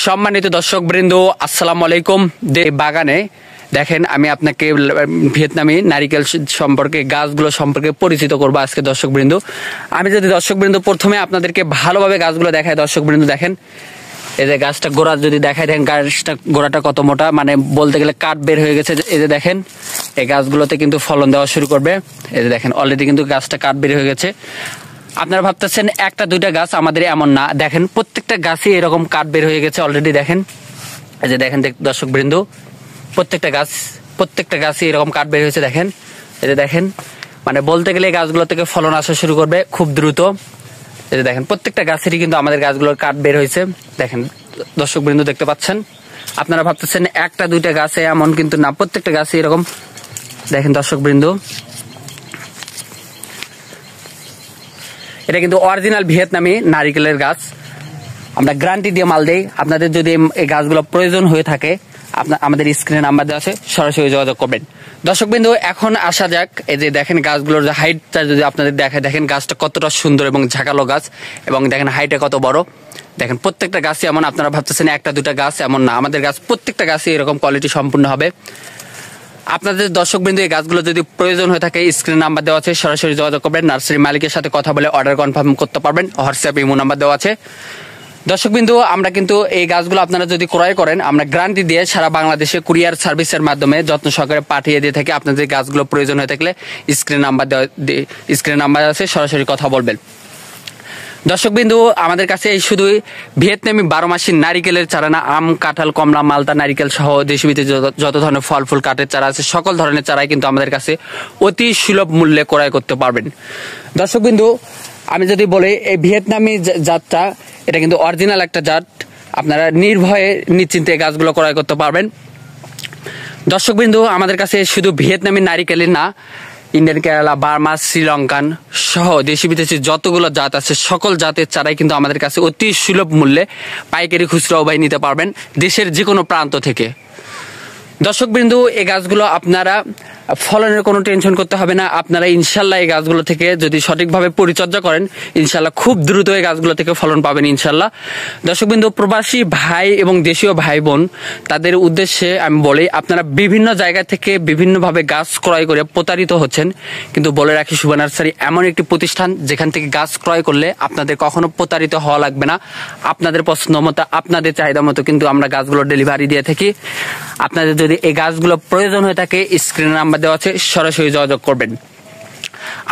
সম্মানিত দর্শকবৃন্দ, আসসালামু আলাইকুম। বাগানে দেখেন, আমি আপনাকে ভিয়েতনামি নারিকেল সম্পর্কে, গাছগুলো সম্পর্কে পরিচিত করবো আজকে দর্শকবৃন্দ। আমি যদি দর্শকবৃন্দ প্রথমে আপনাদেরকে ভালোভাবে গাছগুলো দেখাই, দর্শকবৃন্দ দেখেন এই যে গাছটা গোড়া যদি দেখাই, দেখেন গাছটা গোড়াটা কত মোটা, মানে বলতে গেলে কাঠ বের হয়ে গেছে। এই যে দেখেন এই গাছগুলোতে কিন্তু ফলন দেওয়া শুরু করবে। এই যে দেখেন অলরেডি কিন্তু গাছটা কাঠ বের হয়ে গেছে। আপনারা ভাবতেছেন একটা দুইটা গাছ, আমাদের এমন না, দেখেন প্রত্যেকটা গাছই এরকম কাঠ বের হয়ে গেছে অলরেডি। দেখেন এই যে দেখেন দর্শকবৃন্দ, প্রত্যেকটা গাছই এরকম কাঠ বের হয়েছে। দেখেন এই যে দেখেন, মানে বলতে গেলে গাছগুলো থেকে ফলন আসা শুরু করবে খুব দ্রুত। এই যে দেখেন প্রত্যেকটা গাছেরই কিন্তু আমাদের গাছগুলোর কাঠ বের হয়েছে। দেখেন দর্শকবৃন্দ দেখতে পাচ্ছেন। আপনারা ভাবতেছেন একটা দুইটা গাছে, এমন কিন্তু না, প্রত্যেকটা গাছে এরকম। দেখেন দর্শকবৃন্দ, এটা কিন্তু অরিজিনাল ভিয়েতনামি নারিকেলের গাছ। আমরা গ্যারান্টি দিয়ে মাল দেই। আপনাদের যদি এই গাছগুলো প্রয়োজন হয়ে থাকে, আমাদের স্ক্রিনে নাম্বার দেওয়া আছে, সরাসরি যোগাযোগ করবেন। দর্শকবৃন্দ এখন আসা যাক, এই যে দেখেন গাছগুলোর যে হাইটটা যদি আপনাদের দেখায়, দেখেন গাছটা কতটা সুন্দর এবং ঝাঁকালো গাছ, এবং দেখেন হাইটে কত বড়। দেখেন প্রত্যেকটা গাছই এমন, আপনারা ভাবতেছেন একটা দুটা গাছ, এমন না, আমাদের গাছ প্রত্যেকটা গাছই এরকম কোয়ালিটি সম্পূর্ণ হবে। আপনাদের দর্শকবৃন্দ এই গাছগুলো যদি প্রয়োজন হয়ে থাকে, স্ক্রিন নাম্বার দেওয়া আছে, সরাসরি যোগাযোগ করবেন। নার্সারি মালিকের সাথে কথা বলে অর্ডার কনফার্ম করতে পারবেন। হোয়াটসঅ্যাপ ইমো নাম্বার দেওয়া আছে। দর্শকবৃন্দ, আমরা কিন্তু এই গাছগুলো আপনারা যদি ক্রয় করেন, আমরা গ্যারান্টি দিয়ে সারা বাংলাদেশে কুরিয়ার সার্ভিসের মাধ্যমে যত্ন সহকারে পাঠিয়ে দিয়ে থাকি। আপনাদের গাছগুলো প্রয়োজন হয়ে থাকলে স্ক্রিন নাম্বার আছে, সরাসরি কথা বলবেন। দর্শকবৃন্দ, আমাদের কাছে এই শুধু ভিয়েতনামি 12 মাসি নারিকেলের চারা না, আম, কাঁঠাল, কমলা, মালতা, নারিকেল সহ দেশি বিদেশি যত ধরনের ফল ফুল কাঠের চারা আছে, সকল ধরনের চারাই কিন্তু আমাদের কাছে অতি সুলভ মূল্যে ক্রয় করতে পারবেন। দর্শকবৃন্দ, আমি যদি বলি এই ভিয়েতনামি জাতটা, এটা কিন্তু অরিজিনাল একটা জাত। আপনারা নির্ভয়ে নিশ্চিন্তে গাছগুলো ক্রয় করতে পারবেন। দর্শকবৃন্দ, আমাদের কাছে শুধু ভিয়েতনামি নারিকেলই না, ইন্ডিয়ান, কেরালা, বার্মা, শ্রীলঙ্কান সহ দেশি বিদেশি যতগুলো জাত আছে, সকল জাতের চারাই কিন্তু আমাদের কাছে অতি সুলভ মূল্যে পাইকারি খুচরা উভয় নিতে পারবেন, দেশের যে কোনো প্রান্ত থেকে। দর্শকবৃন্দ, এই গাছগুলো আপনারা ফলনের কোনো টেনশন করতে হবে না। আপনারা ইনশাল্লাহ এই গাছগুলো থেকে যদি সঠিকভাবে পরিচর্যা করেন, ইনশাল্লাহ খুব দ্রুত এই গাছগুলো থেকে ফলন পাবেন ইনশাল্লাহ। দর্শকবৃন্দ, প্রবাসী ভাই এবং দেশীয় ভাই বোন, তাদের উদ্দেশ্যে আমি বলি, আপনারা বিভিন্ন জায়গা থেকে বিভিন্নভাবে গাছ ক্রয় করে প্রতারিত হচ্ছেন, কিন্তু বলে রাখি, শুভ নার্সারি এমন একটি প্রতিষ্ঠান যেখান থেকে গাছ ক্রয় করলে আপনাদের কখনো প্রতারিত হওয়া লাগবে না। আপনাদের পছন্দ মতো, আপনাদের চাহিদা মতো কিন্তু আমরা গাছগুলো ডেলিভারি দিয়ে থাকি। আপনাদের যদি এই গাছগুলো প্রয়োজন হয়ে থাকে, স্ক্রিনে নাম্বার দেওয়া আছে, সরাসরি যোগাযোগ করবেন।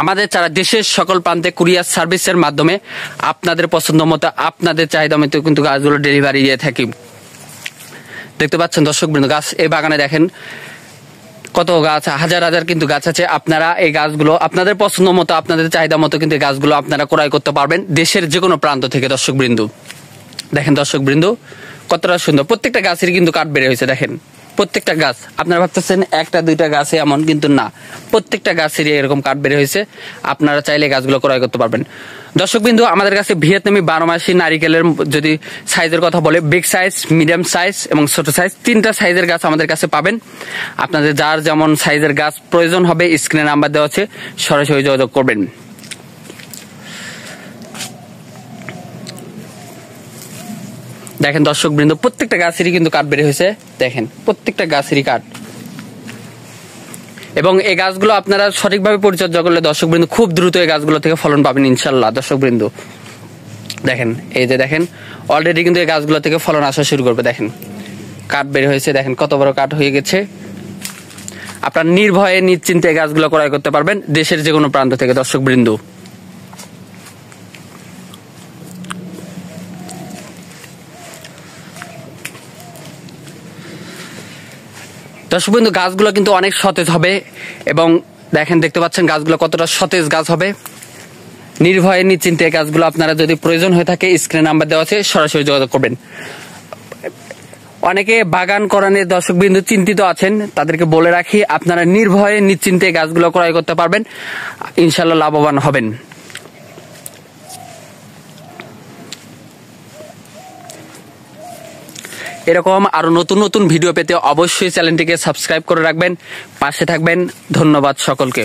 আমাদের চারা দেশের সকল প্রান্তে কুরিয়ার সার্ভিসের মাধ্যমে আপনাদের পছন্দ মতো, আপনাদের চাহিদা মতো কিন্তু গাছগুলো ডেলিভারি দিয়ে থাকি। দেখতে পাচ্ছেন দর্শকবৃন্দ, গাছ এই বাগানে দেখেন কত গাছ, হাজার হাজার কিন্তু গাছ আছে। আপনারা এই গাছগুলো আপনাদের পছন্দ মতো, আপনাদের চাহিদা মতো কিন্তু এই গাছগুলো আপনারা ক্রয় করতে পারবেন দেশের যে কোনো প্রান্ত থেকে। দর্শকবৃন্দ দেখেন, দর্শকবৃন্দ কতটা সুন্দর, প্রত্যেকটা গাছের কিন্তু কাঠ বের হয়েছে। দেখেন প্রত্যেকটা গাছ, আপনারা ভাবতেছেন একটা দুইটা গাছে, এমন কিন্তু না, প্রত্যেকটা গাছেরই এরকম কাঠ বের হয়েছে। আপনারা চাইলে গাছগুলো ক্রয় করতে পারবেন। দর্শকবৃন্দ, আমাদের কাছে ভিয়েতনামি 12 মাসি নারিকেলের যদি সাইজের কথা বলে, বিগ সাইজ, মিডিয়াম সাইজ এবং ছোট সাইজ, 3টা সাইজের গাছ আমাদের কাছে পাবেন। আপনাদের যার যেমন সাইজের গাছ প্রয়োজন হবে, স্ক্রিনে নাম্বার দেওয়া আছে, সরাসরি যোগাযোগ করবেন। দেখেন দর্শকবৃন্দ, প্রত্যেকটা গাছেরই কিন্তু কাঠ বের হয়েছে। দেখেন প্রত্যেকটা গাছেরই কাঠ, এবং এই গাছগুলো আপনারা সঠিকভাবে পরিচর্যা করলে দর্শকবৃন্দ খুব দ্রুত এই গাছগুলো থেকে ফলন পাবেন ইনশাল্লাহ। দর্শকবৃন্দ দেখেন, এই যে দেখেন অলরেডি কিন্তু এই গাছগুলো থেকে ফলন আসা শুরু করবে। দেখেন কাঠ বের হয়েছে, দেখেন কত বড় কাঠ হয়ে গেছে। আপনার নির্ভয়ে নিশ্চিন্তে এই গাছগুলো ক্রয় করতে পারবেন দেশের যে কোনো প্রান্ত থেকে। দর্শকবৃন্দ গাছগুলো কিন্তু অনেক সতেজ হবে, এবং দেখেন দেখতে পাচ্ছেন গাছগুলো কতটা সতেজ গাছ হবে। নির্ভয়ে নিশ্চিন্তে গাছগুলো আপনারা যদি প্রয়োজন হয়ে থাকে, স্ক্রিনে নাম্বার দেওয়া আছে, সরাসরি যোগাযোগ করবেন। অনেকে বাগান করানোর দর্শকবৃন্দ চিন্তিত আছেন, তাদেরকে বলে রাখি, আপনারা নির্ভয়ে নিশ্চিন্তে গাছগুলো ক্রয় করতে পারবেন, ইনশাল্লাহ লাভবান হবেন। এরকম আরো নতুন নতুন ভিডিও পেতে অবশ্যই চ্যানেলটিকে সাবস্ক্রাইব করে রাখবেন, পাশে থাকবেন। ধন্যবাদ সকলকে।